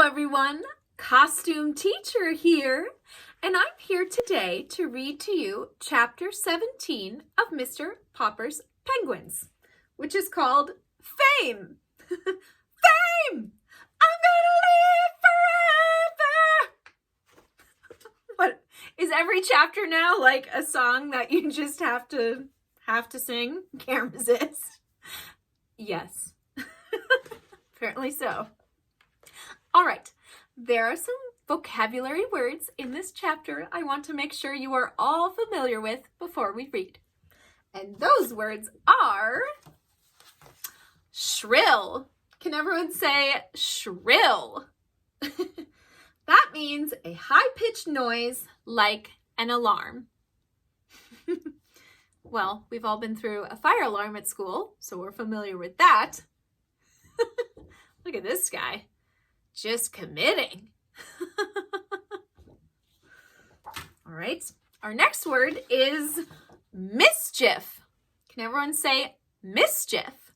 everyone, Costume Teacher here, and I'm here today to read to you Chapter 17 of Mr. Popper's Penguins, which is called Fame. Fame! I'm gonna live forever! What, is every chapter now like a song that you just have to sing? Can't resist. Yes. Apparently so. All right, there are some vocabulary words in this chapter I want to make sure you are all familiar with before we read. And those words are shrill. Can everyone say shrill? That means a high-pitched noise like an alarm. Well, we've all been through a fire alarm at school, so we're familiar with that. Look at this guy. Just committing. All right, our next word is mischief. Can everyone say mischief?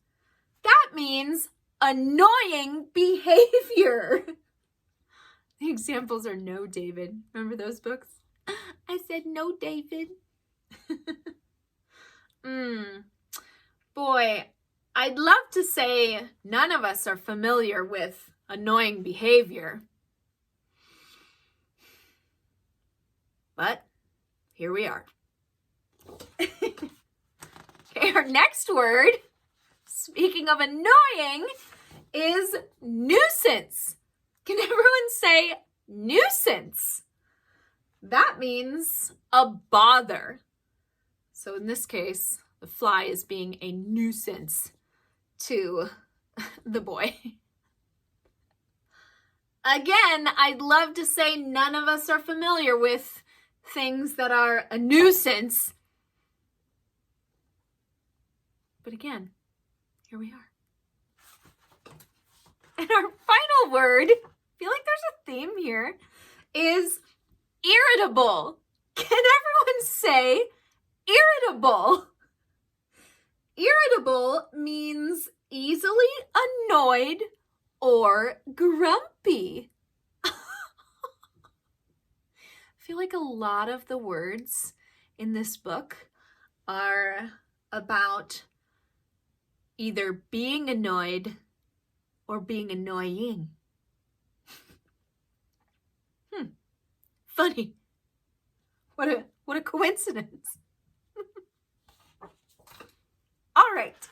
That means annoying behavior. The examples are no, David. Remember those books? I said no, David. Boy, I'd love to say none of us are familiar with annoying behavior. But here we are. Okay, our next word, speaking of annoying, is nuisance. Can everyone say nuisance? That means a bother. So in this case, the fly is being a nuisance to the boy. Again, I'd love to say none of us are familiar with things that are a nuisance. But again, here we are. And our final word, I feel like there's a theme here, is irritable. Can everyone say irritable? Irritable means easily annoyed or grumpy. I feel like a lot of the words in this book are about either being annoyed or being annoying. Funny. What a coincidence. All right.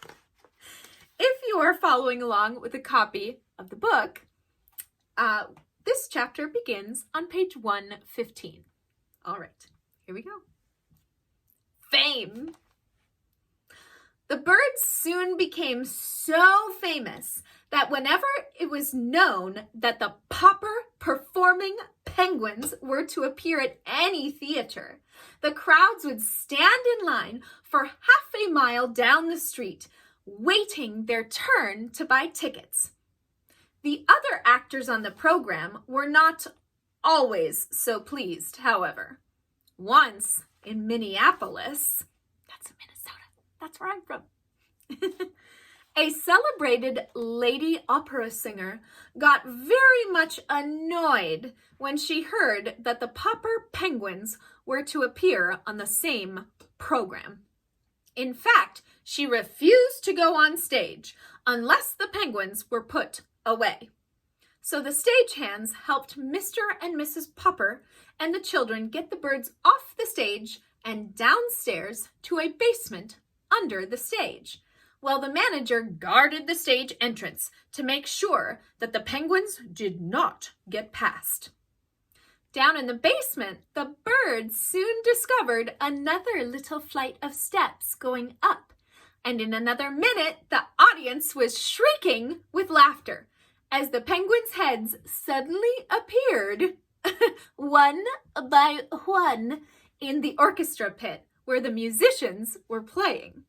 If you are following along with a copy of the book, this chapter begins on page 115. All right, here we go. Fame. The birds soon became so famous that whenever it was known that the Popper performing penguins were to appear at any theater, the crowds would stand in line for half a mile down the street, waiting their turn to buy tickets. The other actors on the program were not always so pleased, however. Once in Minneapolis, that's in Minnesota, that's where I'm from, a celebrated lady opera singer got very much annoyed when she heard that the Popper Penguins were to appear on the same program. In fact, she refused to go on stage unless the penguins were put away. So the stagehands helped Mr. and Mrs. Popper and the children get the birds off the stage and downstairs to a basement under the stage, while the manager guarded the stage entrance to make sure that the penguins did not get past. Down in the basement, the birds soon discovered another little flight of steps going up, and in another minute, the audience was shrieking with laughter as the penguins' heads suddenly appeared, one by one, in the orchestra pit where the musicians were playing.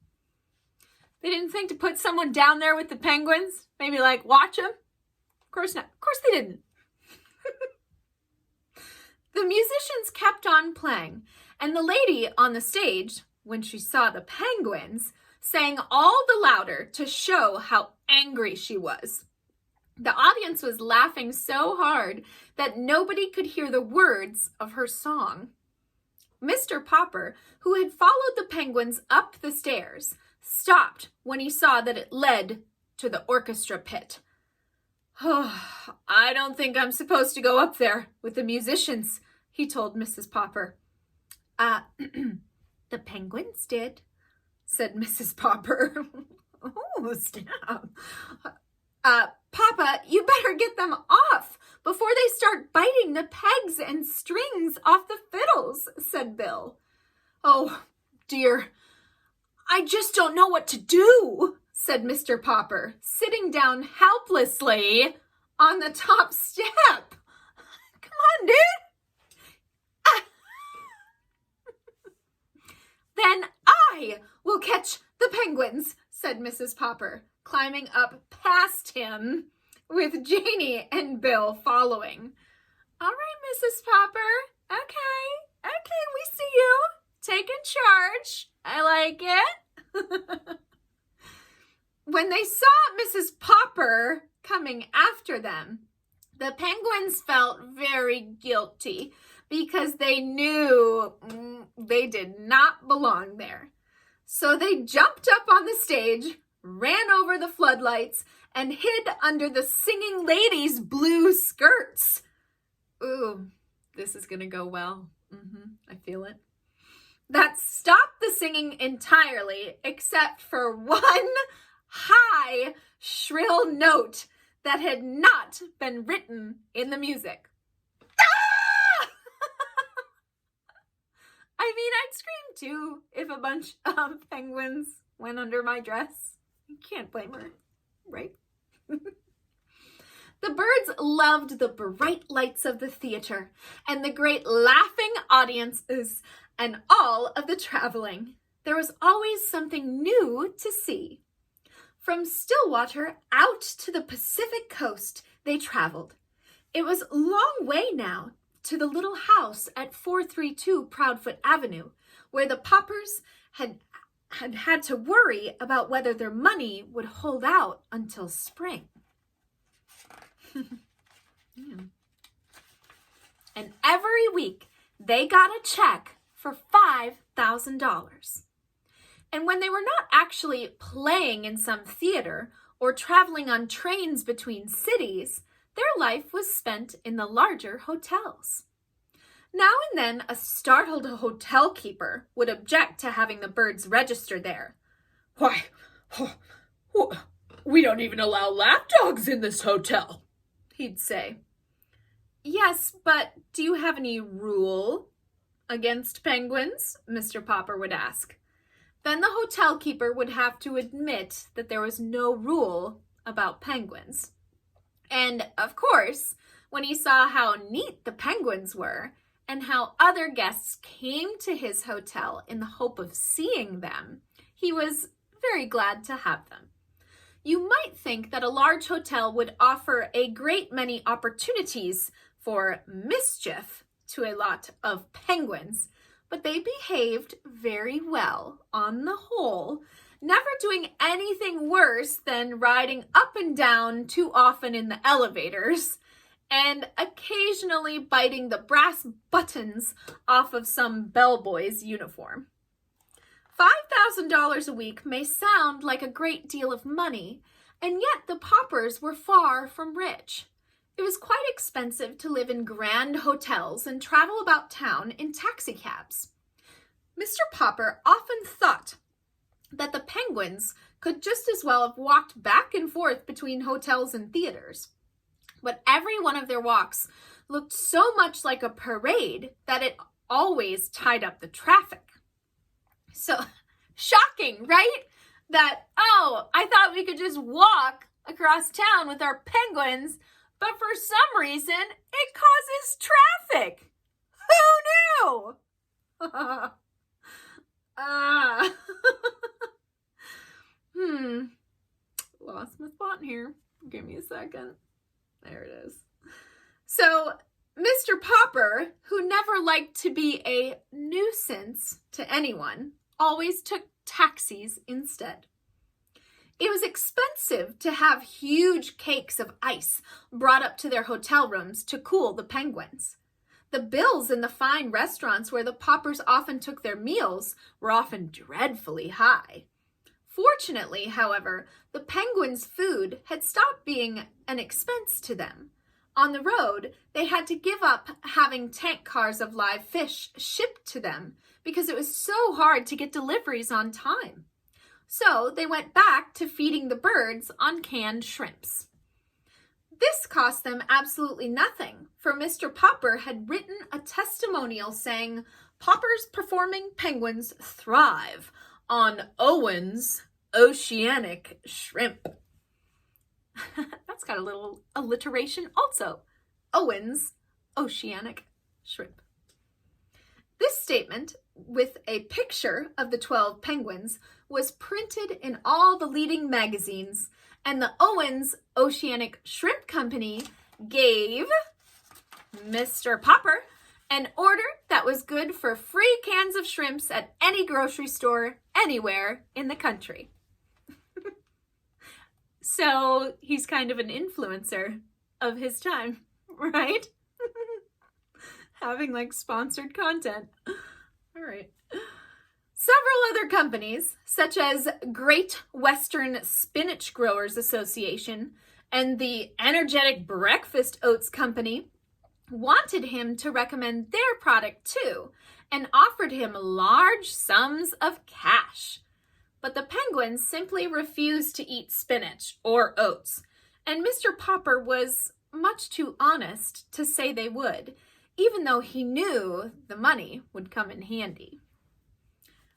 They didn't think to put someone down there with the penguins, maybe like watch them? Of course not. Of course they didn't. The musicians kept on playing, and the lady on the stage, when she saw the penguins, sang all the louder to show how angry she was. The audience was laughing so hard that nobody could hear the words of her song. Mr. Popper, who had followed the penguins up the stairs, stopped when he saw that it led to the orchestra pit. "Oh, I don't think I'm supposed to go up there with the musicians," he told Mrs. Popper. The penguins did," said Mrs. Popper. Oh, snap. Papa, you better get them off before they start biting the pegs and strings off the fiddles," said Bill. "Oh, dear, I just don't know what to do," said Mr. Popper, sitting down helplessly on the top step. "Come on, dude." "Then I will catch the penguins," said Mrs. Popper, climbing up past him with Janie and Bill following. "All right, Mrs. Popper. Okay, we see you. Taking charge. I like it." When they saw Mrs. Popper coming after them, the penguins felt very guilty because they knew they did not belong there. So they jumped up on the stage, ran over the floodlights, and hid under the singing ladies' blue skirts. Ooh, this is gonna go well. I feel it. That stopped the singing entirely, except for one high, shrill note that had not been written in the music. Ah! I mean, I'd scream too if a bunch of penguins went under my dress. You can't blame her, right? The birds loved the bright lights of the theater and the great laughing audiences and all of the traveling. There was always something new to see. From Stillwater out to the Pacific coast they traveled. It was a long way now to the little house at 432 Proudfoot Avenue, where the Poppers had to worry about whether their money would hold out until spring. And every week they got a check for $5,000. And when they were not actually playing in some theater or traveling on trains between cities, their life was spent in the larger hotels. Now and then a startled hotel keeper would object to having the birds register there. "Why, we don't even allow lapdogs in this hotel," he'd say. "Yes, but do you have any rule against penguins?" Mr. Popper would ask. Then the hotel keeper would have to admit that there was no rule about penguins. And, of course, when he saw how neat the penguins were and how other guests came to his hotel in the hope of seeing them, he was very glad to have them. You might think that a large hotel would offer a great many opportunities for mischief to a lot of penguins, but they behaved very well on the whole, never doing anything worse than riding up and down too often in the elevators and occasionally biting the brass buttons off of some bellboy's uniform. $5,000 a week may sound like a great deal of money, and yet the Poppers were far from rich. It was quite expensive to live in grand hotels and travel about town in taxicabs. Mr. Popper often thought that the penguins could just as well have walked back and forth between hotels and theaters. But every one of their walks looked so much like a parade that it always tied up the traffic. So shocking, right? That, I thought we could just walk across town with our penguins, but for some reason, it causes traffic. Who knew? Lost my spot here. Give me a second. There it is. So, Mr. Popper, who never liked to be a nuisance to anyone, always took taxis instead. It was expensive to have huge cakes of ice brought up to their hotel rooms to cool the penguins. The bills in the fine restaurants where the Poppers often took their meals were often dreadfully high. Fortunately, however, the penguins' food had stopped being an expense to them. On the road, they had to give up having tank cars of live fish shipped to them because it was so hard to get deliveries on time. So they went back to feeding the birds on canned shrimps. This cost them absolutely nothing, for Mr. Popper had written a testimonial saying, "Poppers performing penguins thrive on Owen's oceanic shrimp." That's got a little alliteration also. Owen's oceanic shrimp. This statement, with a picture of the 12 penguins, was printed in all the leading magazines, and the Owen's Oceanic Shrimp Company gave Mr. Popper an order that was good for free cans of shrimps at any grocery store anywhere in the country. So he's kind of an influencer of his time, right? Having like sponsored content. All right. Several other companies, such as Great Western Spinach Growers Association and the Energetic Breakfast Oats Company, wanted him to recommend their product too and offered him large sums of cash. But the penguins simply refused to eat spinach or oats, and Mr. Popper was much too honest to say they would, even though he knew the money would come in handy.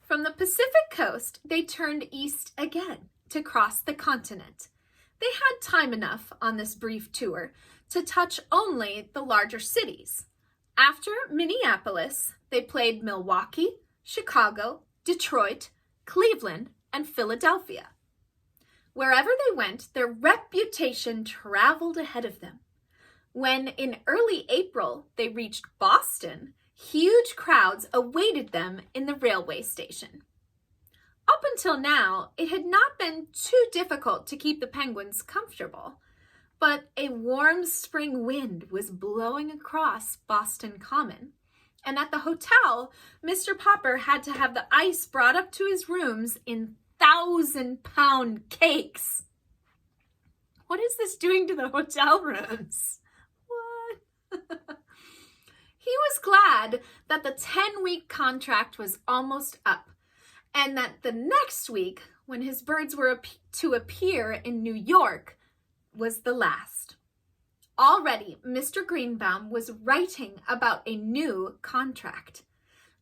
From the Pacific coast, they turned east again to cross the continent. They had time enough on this brief tour to touch only the larger cities. After Minneapolis, they played Milwaukee, Chicago, Detroit, Cleveland, and Philadelphia. Wherever they went, their reputation traveled ahead of them. When in early April they reached Boston, huge crowds awaited them in the railway station. Up until now, it had not been too difficult to keep the penguins comfortable, but a warm spring wind was blowing across Boston Common, and at the hotel, Mr. Popper had to have the ice brought up to his rooms in 1,000-pound cakes. What is this doing to the hotel rooms? What? He was glad that the 10-week contract was almost up, and that the next week, when his birds were to appear in New York, was the last. Already, Mr. Greenbaum was writing about a new contract.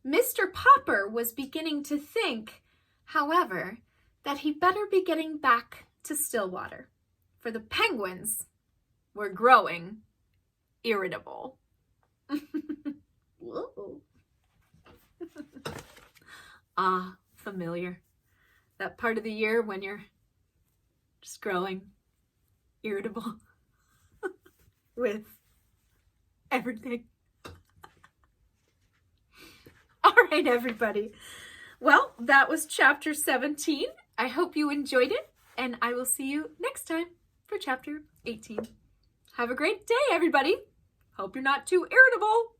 Mr. Popper was beginning to think, however, that he better be getting back to Stillwater, for the penguins were growing irritable. Whoa. Familiar. That part of the year when you're just growing irritable with everything. All right, everybody. Well, that was chapter 17. I hope you enjoyed it, and I will see you next time for chapter 18. Have a great day, everybody. Hope you're not too irritable.